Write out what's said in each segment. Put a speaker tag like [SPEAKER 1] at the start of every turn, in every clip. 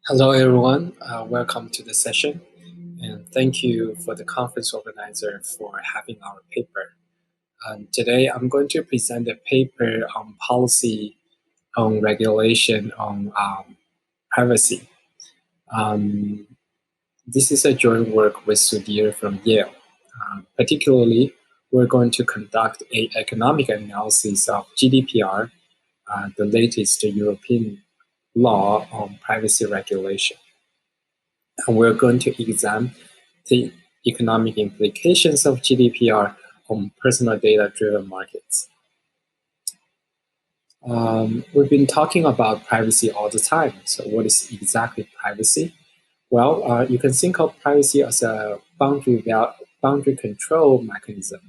[SPEAKER 1] Hello, everyone. Welcome to the session, and thank you for the conference organizer for having our paper. Today, I'm going to present a paper on policy on regulation on privacy. This is a joint work with Sudhir from Yale. Particularly, we're going to conduct an economic analysis of GDPR, the latest European law on privacy regulation. And we're going to examine the economic implications of GDPR on personal data-driven markets. We've been talking about privacy all the time. So what is exactly privacy? Well, you can think of privacy as a boundary control mechanism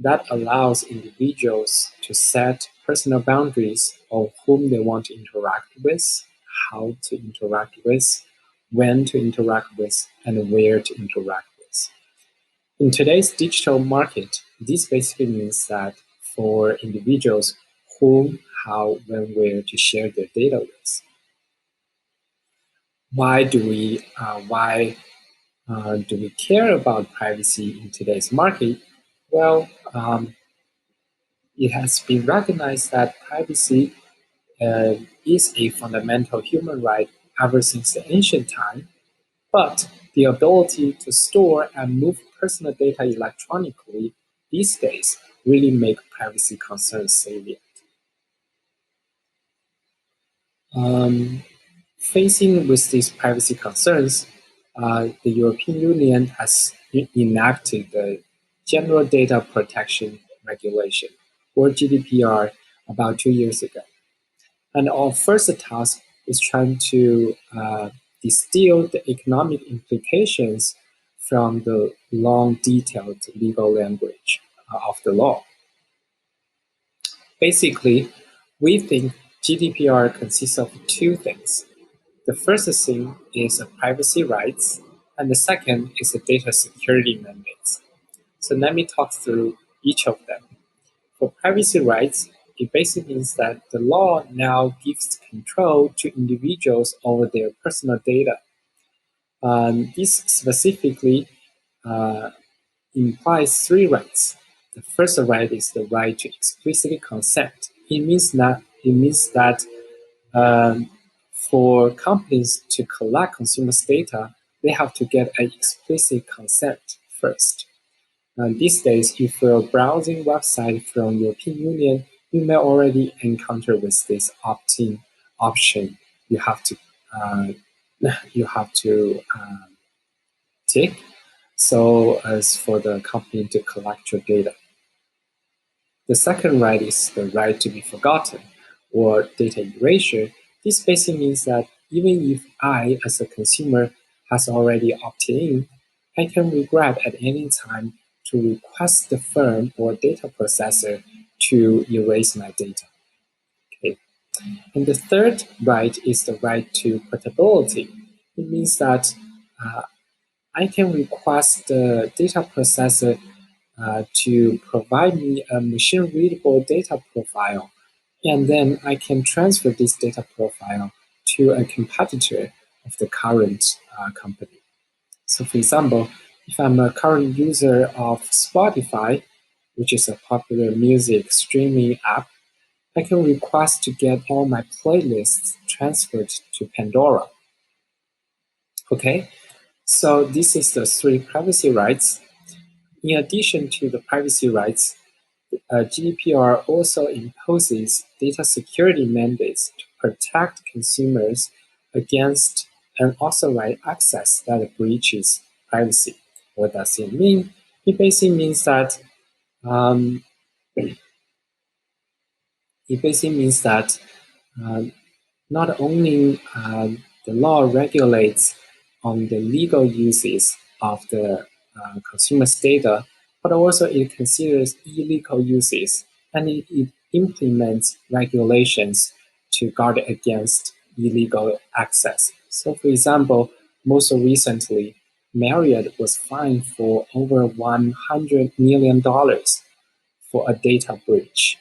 [SPEAKER 1] that allows individuals to set personal boundaries on whom they want to interact with, how to interact with, when to interact with, and where to interact with. In today's digital market, this basically means that for individuals whom, how, when, where to share their data with. Why do we care about privacy in today's market? Well, it has been recognized that privacy is a fundamental human right ever since the ancient time, but the ability to store and move personal data electronically these days really make privacy concerns salient. Facing with these privacy concerns, the European Union has enacted the General Data Protection Regulation, or GDPR, about 2 years ago. And our first task is trying to distill the economic implications from the long, detailed legal language of the law. Basically, we think GDPR consists of two things. The first thing is privacy rights, and the second is the data security mandates. So let me talk through each of them. For privacy rights, it basically means that the law now gives control to individuals over their personal data. This specifically implies three rights. The first right is the right to explicitly consent. It means that for companies to collect consumers' data, they have to get an explicit consent first. These days, if you're browsing website from European Union, you may already encounter with this opt-in option. You have to tick so as for the company to collect your data. The second right is the right to be forgotten, or data erasure. This basically means that even if I, as a consumer, has already opted in, I can regret at any time to request the firm or data processor to erase my data. Okay. And the third right is the right to portability. It means that I can request the data processor to provide me a machine-readable data profile, and then I can transfer this data profile to a competitor of the current company. So for example, if I'm a current user of Spotify, which is a popular music streaming app, I can request to get all my playlists transferred to Pandora. Okay, so this is the three privacy rights. In addition to the privacy rights, GDPR also imposes data security mandates to protect consumers against unauthorized access that breaches privacy. What does it mean? It basically means that not only the law regulates on the legal uses of the consumer's data, but also it considers illegal uses, and it implements regulations to guard against illegal access. So for example, most recently, Marriott was fined for over $100 million for a data breach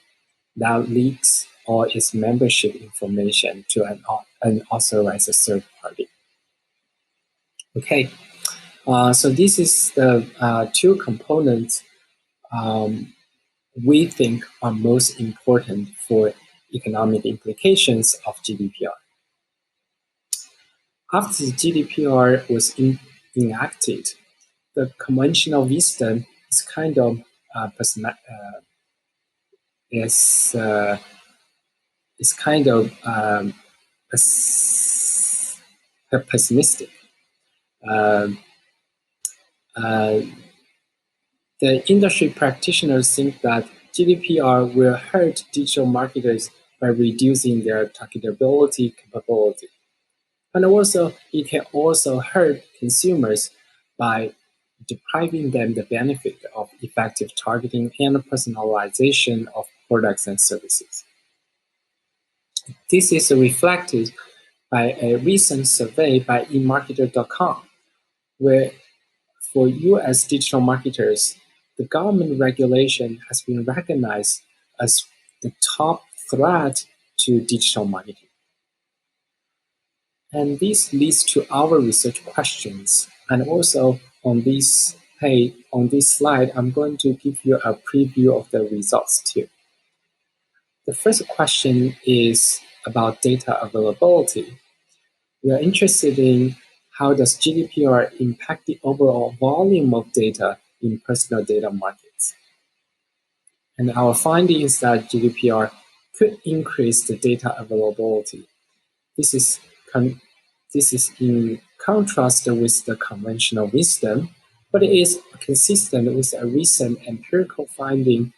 [SPEAKER 1] that leaks all its membership information to an unauthorized third party. Okay, so this is the two components we think are most important for economic implications of GDPR. After the GDPR was enacted, the conventional wisdom is kind of pessimistic. The industry practitioners think that GDPR will hurt digital marketers by reducing their targetability capability. And also, it can also hurt consumers by depriving them the benefit of effective targeting and personalization of products and services. This is reflected by a recent survey by eMarketer.com, where for US digital marketers, the government regulation has been recognized as the top threat to digital marketing. And this leads to our research questions. And also on this slide, I'm going to give you a preview of the results too. The first question is about data availability. We are interested in how does GDPR impact the overall volume of data in personal data markets. And our finding is that GDPR could increase the data availability. This is in contrast with the conventional wisdom, but it is consistent with a recent empirical finding,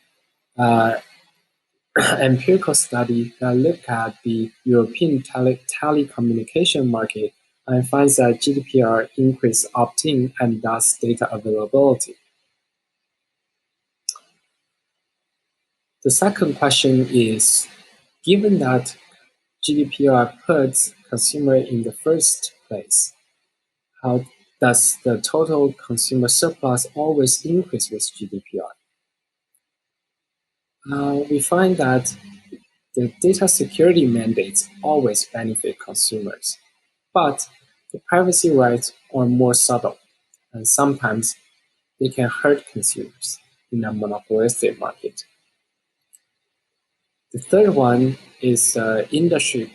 [SPEAKER 1] empirical study that looked at the European telecommunication market and finds that GDPR increased opt-in and thus data availability. The second question is, given that GDPR puts consumer in the first place, how does the total consumer surplus always increase with GDPR? We find that the data security mandates always benefit consumers, but the privacy rights are more subtle, and sometimes they can hurt consumers in a monopolistic market. The third one is industry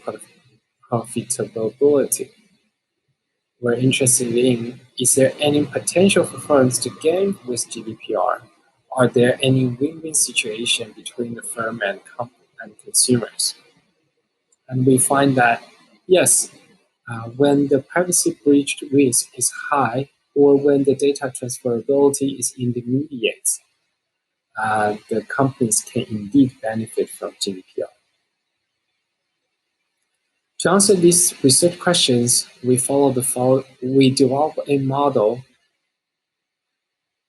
[SPEAKER 1] profitability. We're interested in, is there any potential for firms to gain with GDPR? Are there any win-win situation between the firm and consumers? And we find that, yes, when the privacy breach risk is high or when the data transferability is intermediate, the companies can indeed benefit from GDPR. To answer these research questions, we develop a model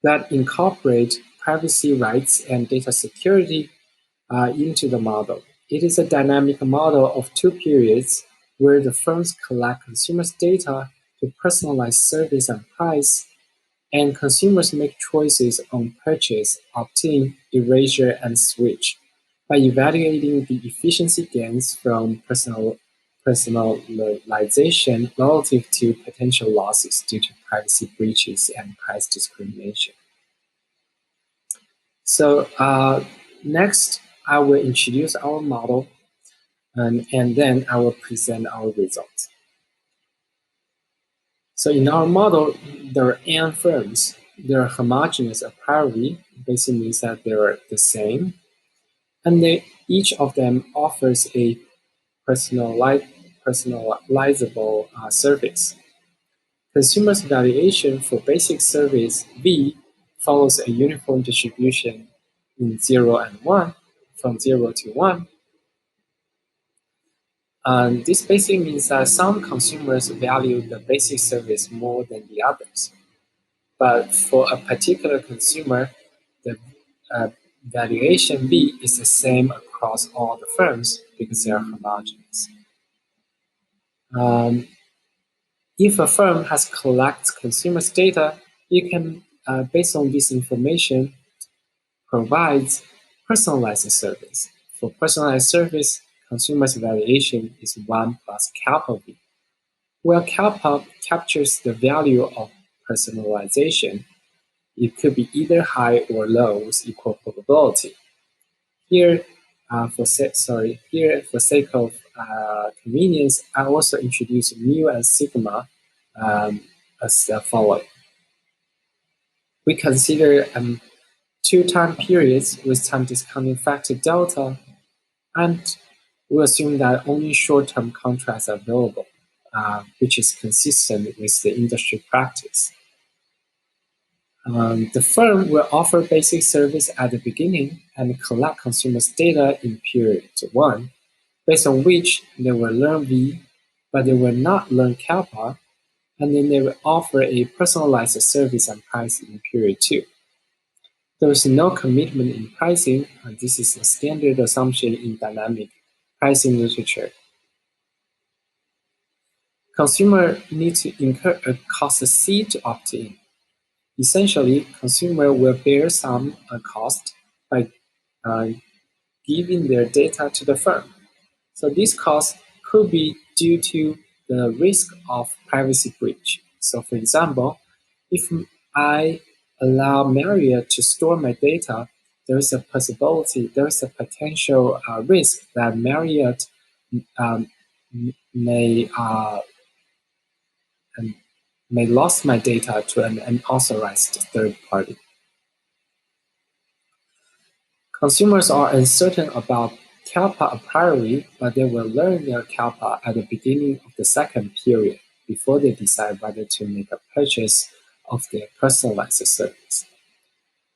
[SPEAKER 1] that incorporates privacy rights and data security into the model. It is a dynamic model of two periods where the firms collect consumers' data to personalize service and price, and consumers make choices on purchase, opt-in, erasure, and switch by evaluating the efficiency gains from personalization relative to potential losses due to privacy breaches and price discrimination. So next, I will introduce our model, and then I will present our results. So in our model, there are n firms. They are homogeneous a priori, basically means that they are the same, and each of them offers a personalizable service. Consumers' valuation for basic service V follows a uniform distribution in 0 and 1, from 0 to 1. And this basically means that some consumers value the basic service more than the others. But for a particular consumer, the valuation V is the same across all the firms because they are homogeneous. If a firm has collected consumers' data, you can, based on this information, provide personalized service. For personalized service, consumer's valuation is 1 plus kappa V, where kappa captures the value of personalization. It could be either high or low with equal probability. Here, for sake of convenience, I also introduce mu and sigma as the following. We consider 2 time periods with time discounting factor delta, and we assume that only short-term contracts are available, which is consistent with the industry practice. The firm will offer basic service at the beginning and collect consumers' data in period 1, based on which they will learn V, but they will not learn kappa, and then they will offer a personalized service and price in period 2. There is no commitment in pricing, and this is a standard assumption in dynamic pricing literature. Consumer need to incur a cost C to opt in. Essentially, consumer will bear some cost by giving their data to the firm. So this cost could be due to the risk of privacy breach. So for example, if I allow Marriott to store my data, there is a potential risk that Marriott may lose my data to an unauthorized third party. Consumers are uncertain about kappa a priori, but they will learn their kappa at the beginning of the second period before they decide whether to make a purchase of their personalized service.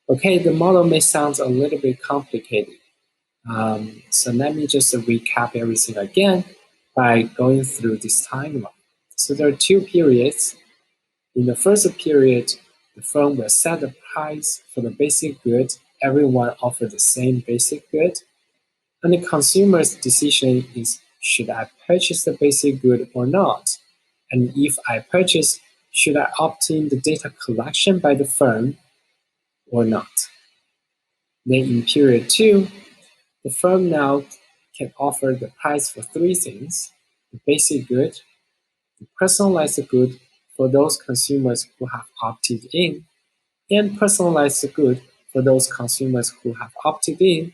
[SPEAKER 1] Okay, the model may sound a little bit complicated. So let me just recap everything again by going through this timeline. So there are 2 periods. In the first period, the firm will set the price for the basic good. Everyone offers the same basic good. And the consumer's decision is, should I purchase the basic good or not? And if I purchase, should I opt in the data collection by the firm or not? Then in period 2, the firm now can offer the price for 3 things: the basic good, the personalized good for those consumers who have opted in, and personalized good for those consumers who have opted in,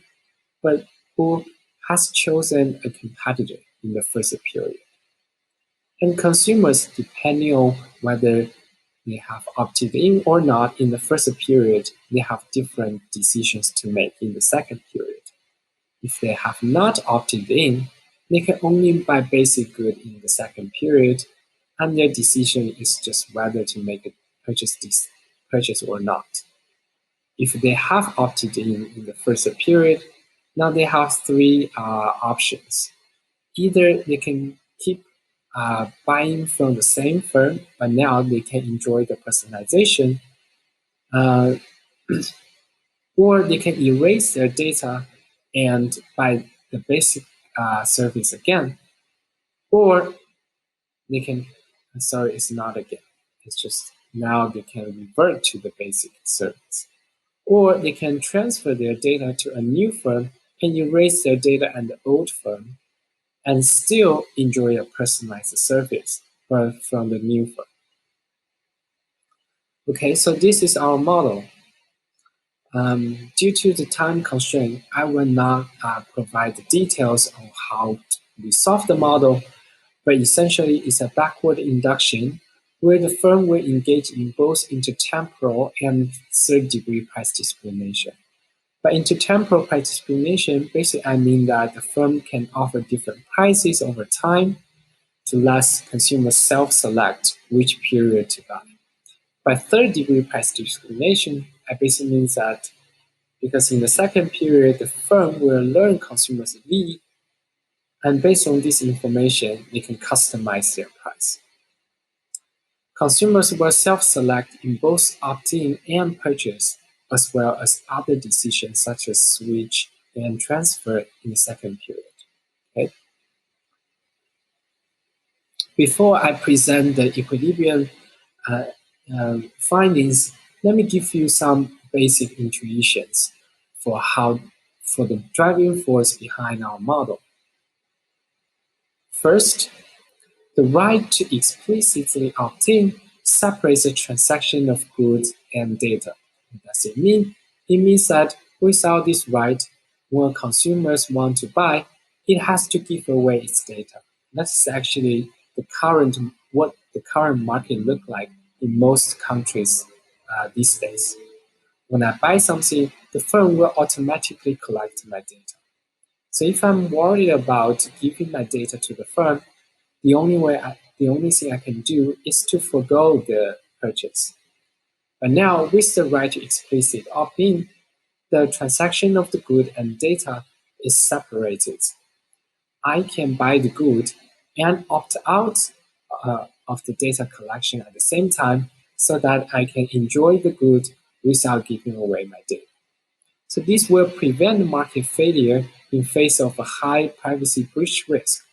[SPEAKER 1] but who has chosen a competitor in the first period. And consumers, depending on whether they have opted in or not in the first period, they have different decisions to make in the second period. If they have not opted in, they can only buy basic good in the second period, and their decision is just whether to make a purchase or not. If they have opted in the first period, now they have 3 options. Either they can keep buying from the same firm, but now they can enjoy the personalization, or they can erase their data and buy the basic service again, or they can, sorry, it's not again, it's just now they can revert to the basic service. Or they can transfer their data to a new firm and erase their data at the old firm and still enjoy a personalized service from the new firm. Okay, so this is our model. Due to the time constraint, I will not provide the details on how we solve the model, but essentially it's a backward induction where the firm will engage in both intertemporal and third-degree price discrimination. By intertemporal price discrimination, basically I mean that the firm can offer different prices over time to let consumers self-select which period to buy. By third-degree price discrimination, I basically means that because in the second period, the firm will learn consumers' need, and based on this information, they can customize their price. Consumers will self-select in both opt-in and purchase, as well as other decisions such as switch and transfer in the second period. Okay? Before I present the equilibrium findings, let me give you some basic intuitions for the driving force behind our model. First, the right to explicitly opt in separates the transaction of goods and data. What does it mean? It means that without this right, when consumers want to buy, it has to give away its data. That's actually what the current market look like in most countries these days. When I buy something, the firm will automatically collect my data. So if I'm worried about giving my data to the firm, the only thing I can do is to forego the purchase. But now, with the right to explicit opt-in, the transaction of the good and data is separated. I can buy the good and opt out of the data collection at the same time so that I can enjoy the good without giving away my data. So this will prevent market failure in face of a high privacy breach risk.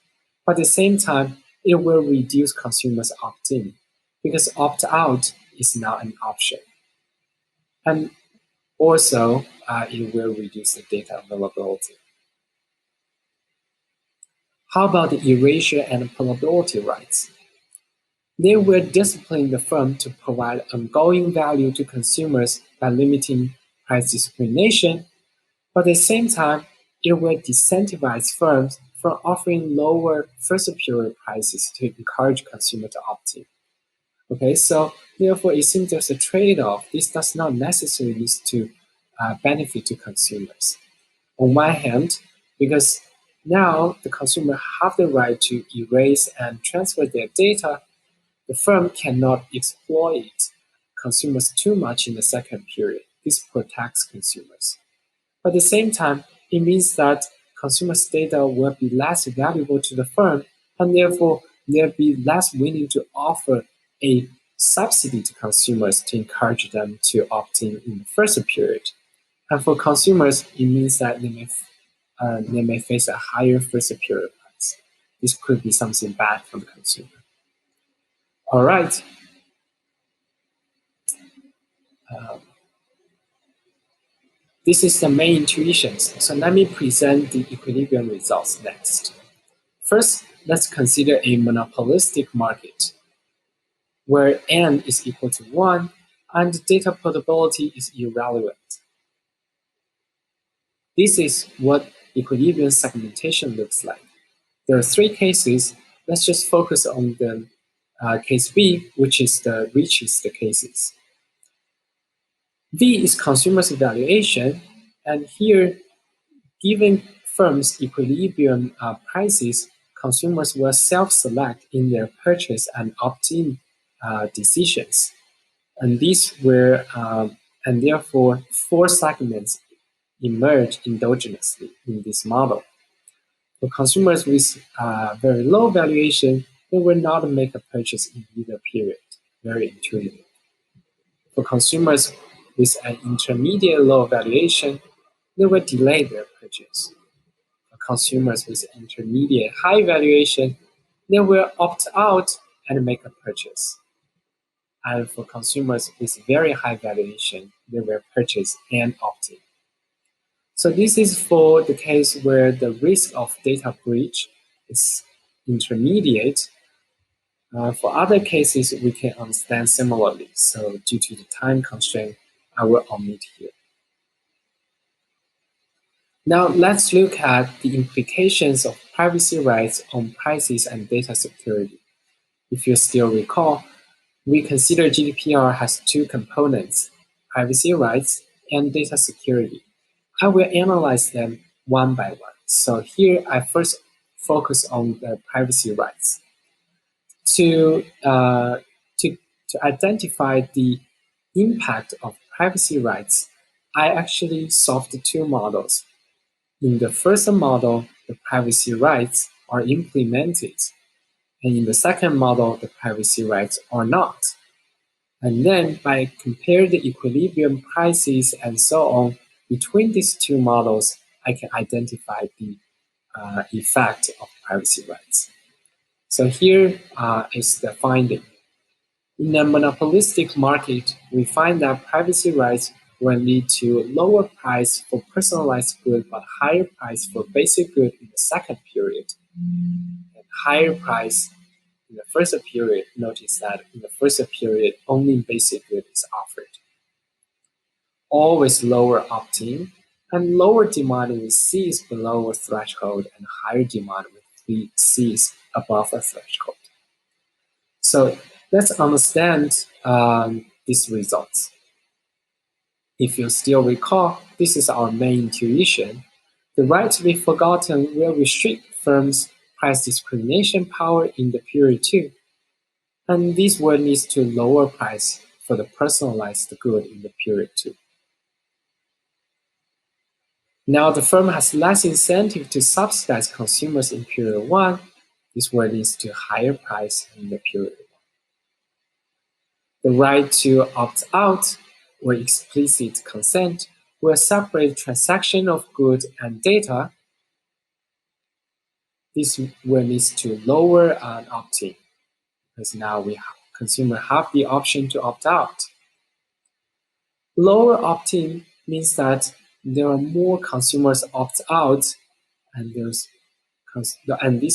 [SPEAKER 1] But at the same time, it will reduce consumers opt-in because opt-out is now an option. And also, it will reduce the data availability. How about the erasure and pullability rights? They will discipline the firm to provide ongoing value to consumers by limiting price discrimination, but at the same time, it will disincentivize firms from offering lower first period prices to encourage consumers to opt in. Okay, so therefore, it seems there's a trade-off. This does not necessarily lead to benefit to consumers. On one hand, because now the consumer have the right to erase and transfer their data, the firm cannot exploit consumers too much in the second period. This protects consumers. But at the same time, it means that consumers' data will be less valuable to the firm, and therefore they'll be less willing to offer a subsidy to consumers to encourage them to opt in the first period. And for consumers, it means that they may face a higher first period price. This could be something bad for the consumer. All right. This is the main intuitions. So let me present the equilibrium results next. First, let's consider a monopolistic market where n is equal to 1 and data portability is irrelevant. This is what equilibrium segmentation looks like. There are three cases. Let's just focus on the case B, which is the richest cases. V is consumers' evaluation, and here, given firms' equilibrium prices, consumers will self-select in their purchase and opt-in decisions. And these were, and therefore, four segments emerge endogenously in this model. For consumers with very low valuation, they will not make a purchase in either period. Very intuitive. For consumers with an intermediate low valuation, they will delay their purchase. For consumers with intermediate high valuation, they will opt out and make a purchase. And for consumers with very high valuation, they will purchase and opt in. So this is for the case where the risk of data breach is intermediate. For other cases, we can understand similarly. So due to the time constraint, I will omit here. Now let's look at the implications of privacy rights on prices and data security. If you still recall, we consider GDPR has two components, privacy rights and data security. I will analyze them one by one. So here I first focus on the privacy rights. To identify the impact of privacy rights, I actually solved two models. In the first model, the privacy rights are implemented, and in the second model, the privacy rights are not. And then by compare the equilibrium prices and so on between these two models, I can identify the effect of privacy rights. So here is the finding. In a monopolistic market, we find that privacy rights will lead to lower price for personalized goods but higher price for basic goods in the second period, and higher price in the first period, notice that in the first period, only basic good is offered. Always lower opt-in, and lower demand with C is below a threshold, and higher demand with C is above a threshold. So let's understand these results. If you still recall, this is our main intuition. The right to be forgotten will restrict firms' price discrimination power in the period 2, and this will lead to lower price for the personalized good in the period 2. Now the firm has less incentive to subsidize consumers in period 1. This will lead to higher price in the period 1. The right to opt out or explicit consent will separate transaction of goods and data. This will lead to lower opt-in, because now consumer have the option to opt out. Lower opt-in means that there are more consumers opt out, and these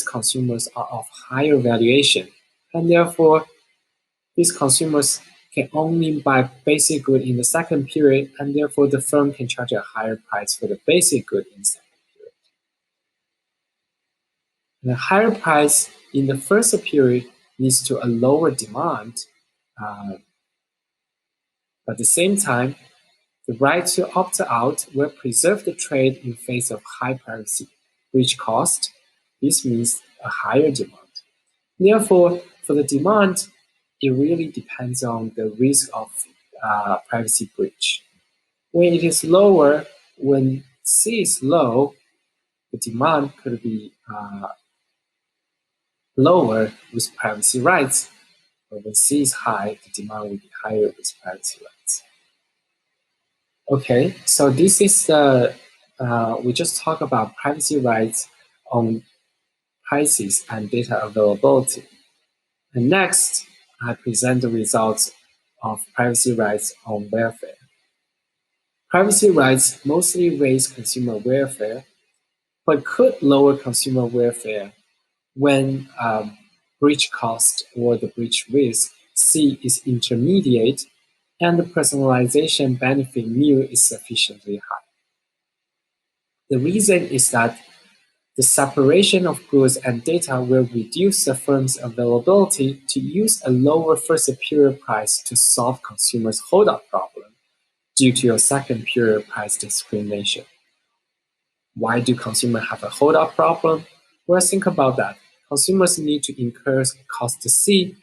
[SPEAKER 1] consumers are of higher valuation, and therefore these consumers can only buy basic good in the second period, and therefore the firm can charge a higher price for the basic good in the second period. The higher price in the first period leads to a lower demand. At the same time, the right to opt out will preserve the trade in face of high privacy breach cost. This means a higher demand. Therefore, for the demand, it really depends on the risk of privacy breach. When it is lower, when C is low, the demand could be lower with privacy rights, but when C is high, the demand will be higher with privacy rights. Okay, so this is we just talked about privacy rights on prices and data availability. And next, I present the results of privacy rights on welfare. Privacy rights mostly raise consumer welfare, but could lower consumer welfare when breach cost or the breach risk C is intermediate and the personalization benefit mu is sufficiently high. The reason is that the separation of goods and data will reduce the firm's availability to use a lower first period price to solve consumers' hold-up problem due to a second period price discrimination. Why do consumers have a hold-up problem? Well, think about that. Consumers need to incur cost C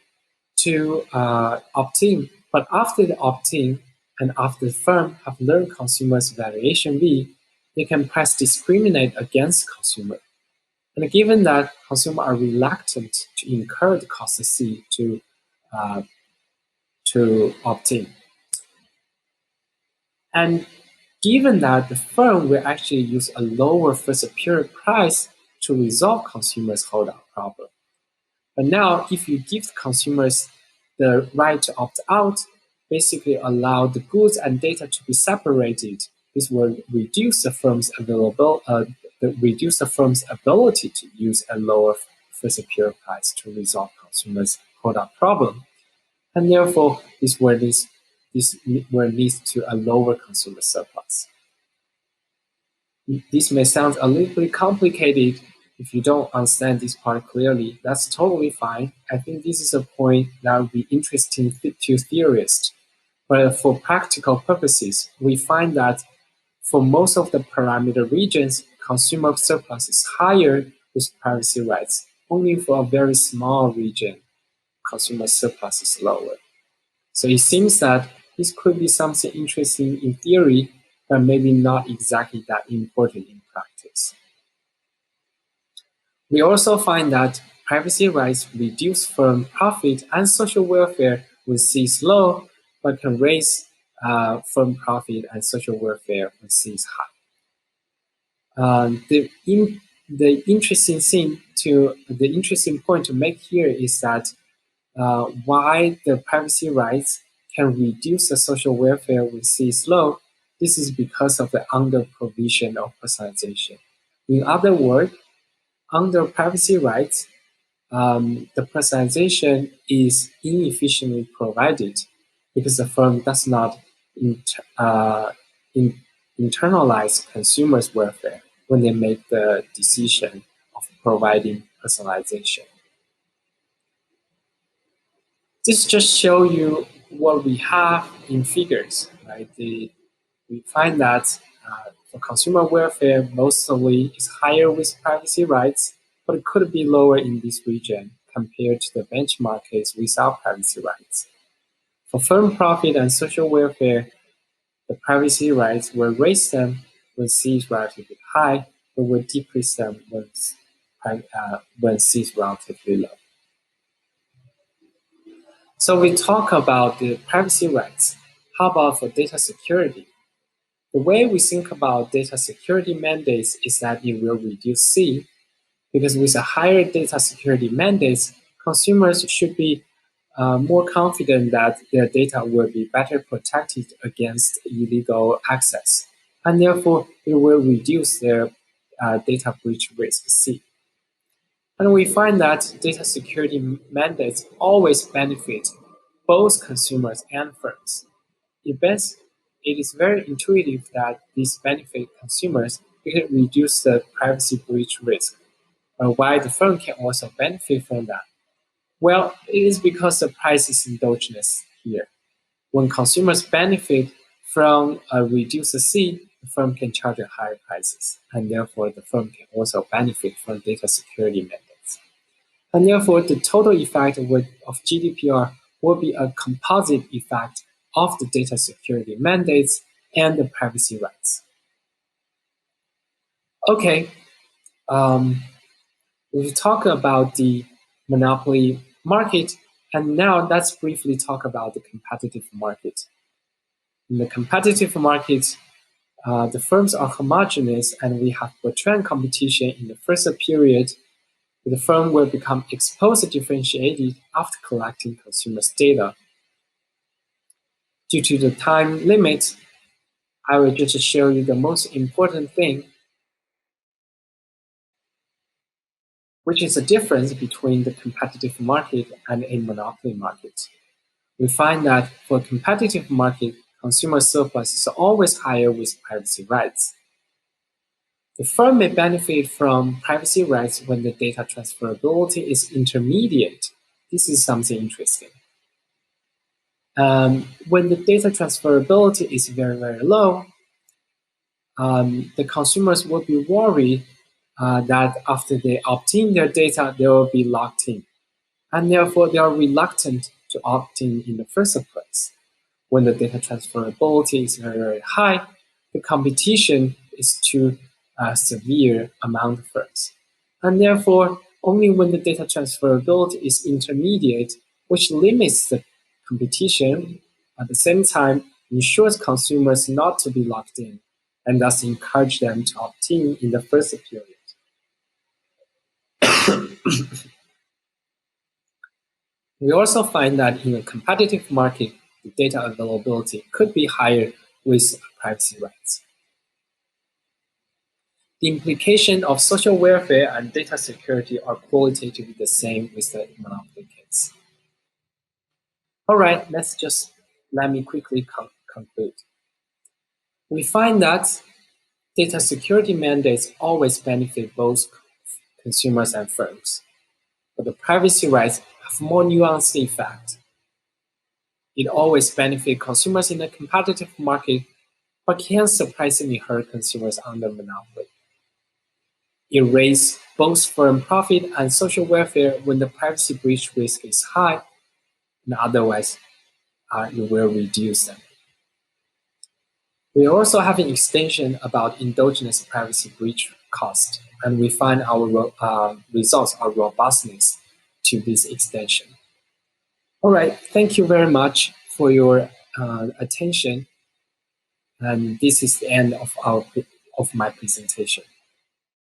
[SPEAKER 1] to opt-in, but after the opt-in and after the firm have learned consumers' valuation V, they can price discriminate against consumer. And given that consumers are reluctant to incur the cost of C to opt in, and given that the firm will actually use a lower first period price to resolve consumers' hold-up problem. But now, if you give consumers the right to opt out, basically allow the goods and data to be separated, this will reduce the firm's ability to use a lower first period price to resolve consumers' hold-up problem, and therefore this will lead to a lower consumer surplus. This may sound a little bit complicated if you don't understand this part clearly. That's totally fine. I think this is a point that would be interesting to theorists. But for practical purposes, we find that for most of the parameter regions, consumer surplus is higher with privacy rights. Only for a very small region, consumer surplus is lower. So it seems that this could be something interesting in theory, but maybe not exactly that important in practice. We also find that privacy rights reduce firm profit and social welfare when C is low, but can raise firm profit and social welfare when C is high. The interesting point to make here is that why the privacy rights can reduce the social welfare when C is low. This is because of the under provision of personalization. In other words, under privacy rights, the personalization is inefficiently provided because the firm does not in, internalize consumers' welfare when they make the decision of providing personalization. This just shows you what we have in figures, right? We find that for consumer welfare, mostly is higher with privacy rights, but it could be lower in this region compared to the benchmark case without privacy rights. For firm profit and social welfare, the privacy rights will raise them when C is relatively high, but will decrease them when C is relatively low. So we talk about the privacy rights. How about for data security? The way we think about data security mandates is that it will reduce C, because with a higher data security mandates, consumers should be more confident that their data will be better protected against illegal access, and therefore it will reduce their data breach risk C. And we find that data security mandates always benefit both consumers and firms. It is very intuitive that these benefit consumers because it reduces the privacy breach risk. Why the firm can also benefit from that? Well, it is because the price is endogenous here. When consumers benefit from a reduced C, the firm can charge higher prices, and therefore the firm can also benefit from data security mandates. And therefore, the total effect of GDPR will be a composite effect of the data security mandates and the privacy rights. Okay, we talk about the monopoly market, and now let's briefly talk about the competitive market. In the competitive market, the firms are homogeneous, and we have Bertrand competition in the first period. The firm will become exposed differentiated after collecting consumers' data. Due to the time limit, I will just show you the most important thing, which is the difference between the competitive market and a monopoly market. We find that for a competitive market, consumer surplus is always higher with privacy rights. The firm may benefit from privacy rights when the data transferability is intermediate. This is something interesting. When the data transferability is very, very low, the consumers will be worried that after they opt in their data, they will be locked in. And therefore, they are reluctant to opt in the first place. When the data transferability is very, very high, the competition is too severe among the firms. And therefore, only when the data transferability is intermediate, which limits the competition, at the same time ensures consumers not to be locked in, and thus encourage them to opt in the first period. We also find that in a competitive market, the data availability could be higher with privacy rights. The implication of social welfare and data security are qualitatively the same with the monopoly case. All right, let me quickly conclude. We find that data security mandates always benefit both consumers and firms, but the privacy rights have more nuanced effect. It always benefits consumers in a competitive market, but can surprisingly hurt consumers under monopoly. It raises both firm profit and social welfare when the privacy breach risk is high, and otherwise it will reduce them. We also have an extension about endogenous privacy breach cost, and we find our results are robustness to this extension. All right, thank you very much for your attention, and this is the end of my presentation.